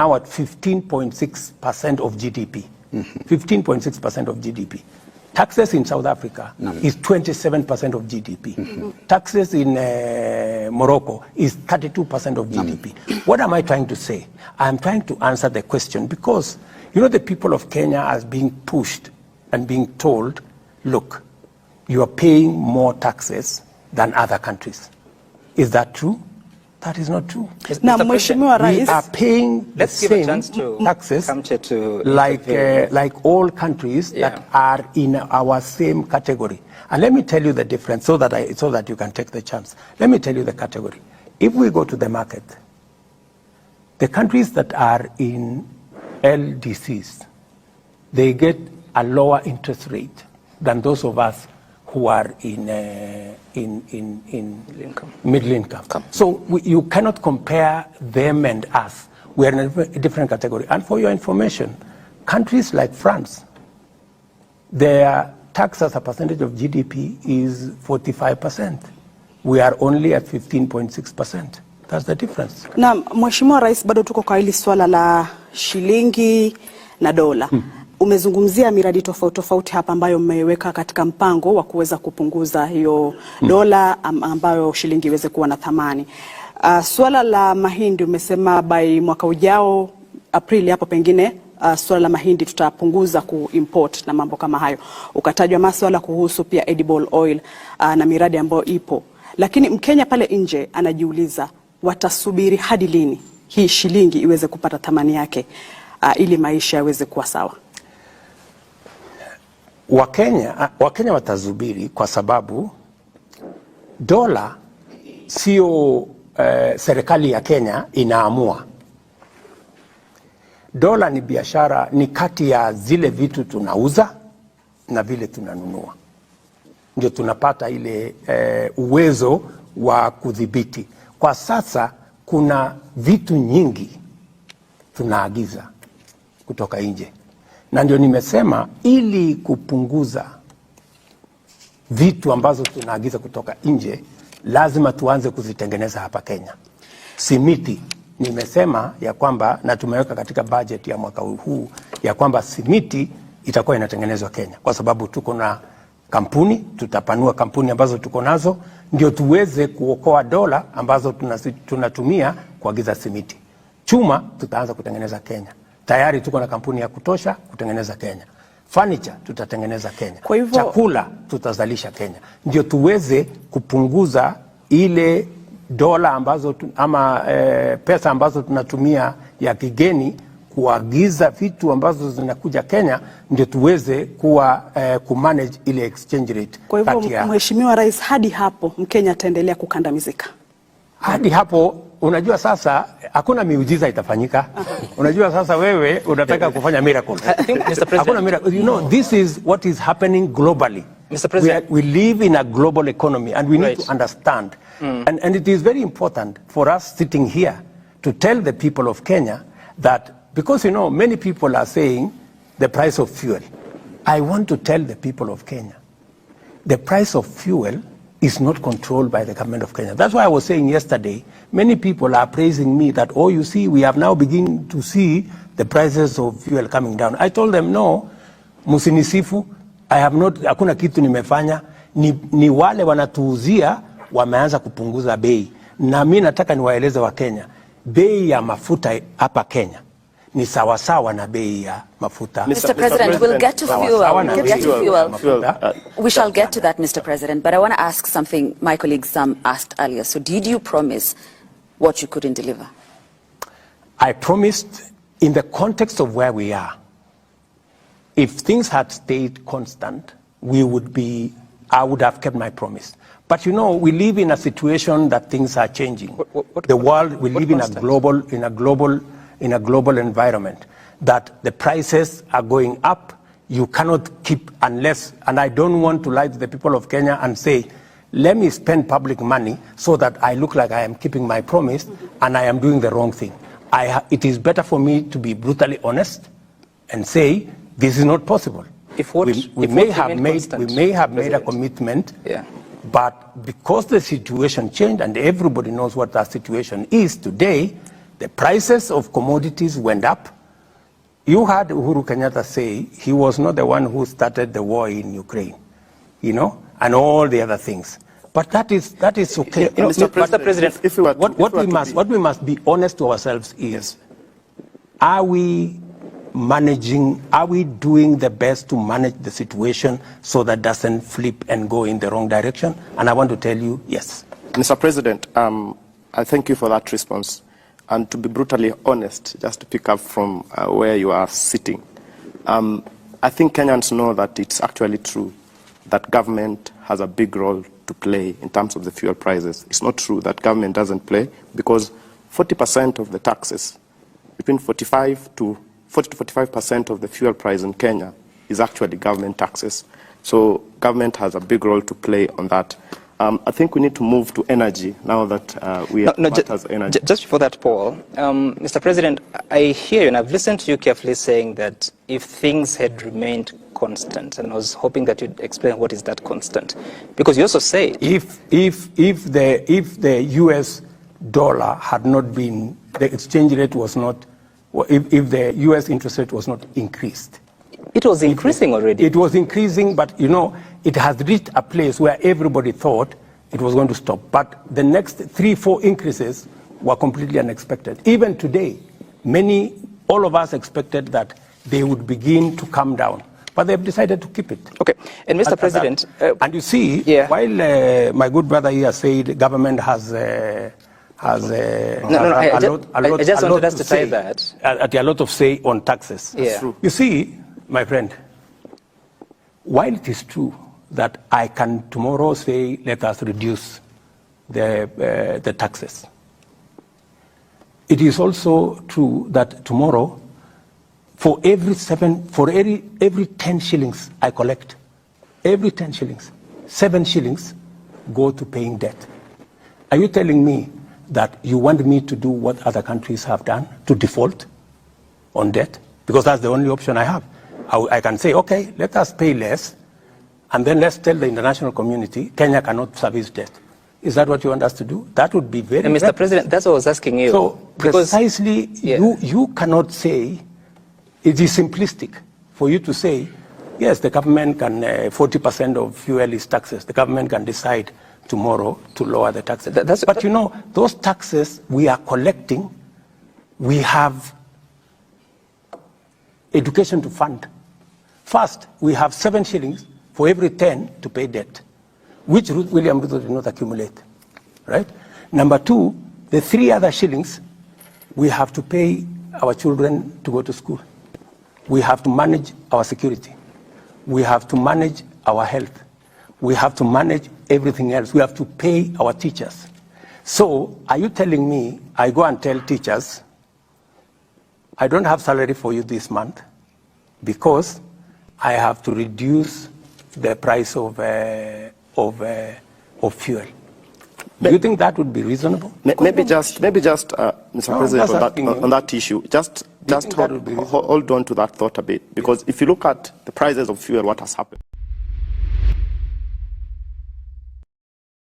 now at 15.6% of GDP. 15.6% of GDP. Taxes in South Africa is 27% of GDP. Taxes in Morocco is 32% of GDP. What am I trying to say? I'm trying to answer the question because, you know, the people of Kenya are being pushed and being told, look, you are paying more taxes than other countries. Is that true? That is not true. Now, we are paying the same taxes like all countries that are in our same category. And let me tell you the difference so that you can take the chance. Let me tell you the category. If we go to the market, the countries that are in LDCs, they get a lower interest rate than those of us who are in middle income. So you cannot compare them and us. We are in a different category. And for your information, countries like France, their tax as a percentage of GDP is 45%. We are only at 15.6%. That's the difference. Na Mheshimiwa Rais, bado tuko kwa hili swala la shilingi na dola. Umezungumzia miradi tofauti hapa ambayo mmeweka katika mpango wa kuweza kupunguza hiyo dola ambayo shilingi iweze kuwa na thamani. Swala la mahindi umesema by mwaka ujao Aprili hapo pengine swala la mahindi tutapunguza kuimport na mambo kama hayo. Ukatajwa masuala kuhusu pia edible oil na miradi ambayo ipo. Lakini Mkenya pale nje anajiuliza watasubiri hadi lini hii shilingi iweze kupata thamani yake ili maisha yaweze kuwa sawa? Wakenya watazubiri kwa sababu dola sio serikali ya Kenya inaamua. Dola ni biashara, ni kati ya zile vitu tunauza na vile tunanunua. Ndio tunapata ile uwezo wa kudhibiti. Kwa sasa kuna vitu nyingi tunaagiza kutoka nje. Na ndio nimesema ili kupunguza vitu ambazo tunaagiza kutoka nje, lazima tuanze kuzitengeneza hapa Kenya. Simiti, nimesema ya kwamba na tumeweka katika budget ya mwaka huu ya kwamba simiti itakuwa inatengenezwa Kenya. Kwa sababu tuko na kampuni, tutapanua kampuni ambazo tuko nazo, ndio tuweze kuokoa dola ambazo tunatumia kuagiza simiti. Chuma tutaanza kutengeneza Kenya. Tayari tuko na kampuni ya kutosha kutengeneza Kenya. Furniture tutatengeneza Kenya. Kwa hivyo, chakula tutazalisha Kenya. Ndio tuweze kupunguza ile dola ambazo pesa ambazo tunatumia ya kigeni kuagiza vitu ambazo zinakuja Kenya, ndio tuweze kumanage ile exchange rate. Kwa hivyo Mheshimiwa Rais, hadi hapo Mkenya ataendelea kukandamizika? Hadi hapo, unajua sasa hakuna miujiza itafanyika. Unajua sasa wewe unataka kufanya miracle. Hakuna miracle. You know, this is what is happening globally. Mr. President, we live in a global economy and we need to understand. And it is very important for us sitting here to tell the people of Kenya that, because you know many people are saying the price of fuel. I want to tell the people of Kenya, the price of fuel is not controlled by the government of Kenya. That's why I was saying yesterday, many people are praising me that, oh, you see, we have now begun to see the prices of fuel coming down. I told them, no, musinisifu, hakuna kitu nimefanya, ni wale wanatuuzia wameanza kupunguza bei. Na mimi nataka niwaeleze wa Kenya, bei ya mafuta hapa Kenya ni sawasawa na bei ya mafuta. Mr. President, we'll get to fuel. We shall get to that, Mr. President. But I want to ask something my colleagues asked earlier. So did you promise what you couldn't deliver? I promised in the context of where we are. If things had stayed constant, I would have kept my promise. But you know, we live in a situation that things are changing. The world, we live in a global environment, that the prices are going up. You cannot keep unless, and I don't want to lie to the people of Kenya and say, let me spend public money so that I look like I am keeping my promise and I am doing the wrong thing. It is better for me to be brutally honest and say, this is not possible. We may have made a commitment, but because the situation changed and everybody knows what that situation is today, The prices of commodities went up. You heard Uhuru Kenyatta say he was not the one who started the war in Ukraine, you know, and all the other things. But that is okay. Mr. President, what we must be honest to ourselves is, are we doing the best to manage the situation so that doesn't flip and go in the wrong direction? And I want to tell you, yes. Mr. President, I thank you for that response. And to be brutally honest, just to pick up from where you are sitting, I think Kenyans know that it's actually true that government has a big role to play in terms of the fuel prices. It's not true that government doesn't play, because 40% of the taxes, between 40 to 45% of the fuel price in Kenya is actually government taxes. So government has a big role to play on that. I think we need to move to energy now that we have energy. Just before that, Paul, Mr. President, I hear you, and I've listened to you carefully saying that if things had remained constant, and I was hoping that you'd explain what is that constant, because you also say if the US dollar had not been, the exchange rate was not, if the US interest rate was not increased. It was increasing already. It was increasing, but you know, it has reached a place where everybody thought it was going to stop. But the next 3-4 increases were completely unexpected. Even today, all of us expected that they would begin to come down, but they've decided to keep it. Okay, and Mr. President, and you see, while my good brother here said government has a lot of say on taxes. Yeah. You see, my friend, while it is true that I can tomorrow say, let us reduce the taxes, it is also true that tomorrow, for every 10 shillings I collect, every 10 shillings, 7 shillings go to paying debt. Are you telling me that you want me to do what other countries have done, to default on debt? Because that's the only option I have. I can say, okay, let us pay less, and then let's tell the international community Kenya cannot service debt. Is that what you want us to do? That would be very... And Mr. President, that's what I was asking you. So precisely, you cannot say, it is simplistic for you to say, yes, the government can, 40% of fuel is taxes. The government can decide tomorrow to lower the taxes. But you know, those taxes we are collecting, we have education to fund. First, we have 7 shillings for every 10 to pay debt, which William Ruto did not accumulate, right? Number 2, the 3 other shillings, we have to pay our children to go to school. We have to manage our security. We have to manage our health. We have to manage everything else. We have to pay our teachers. So, are you telling me, I go and tell teachers, I don't have salary for you this month because I have to reduce the price of fuel. Do you think that would be reasonable? Maybe just, Mr. President, on that issue, just hold on to that thought a bit, because if you look at the prices of fuel, what has happened?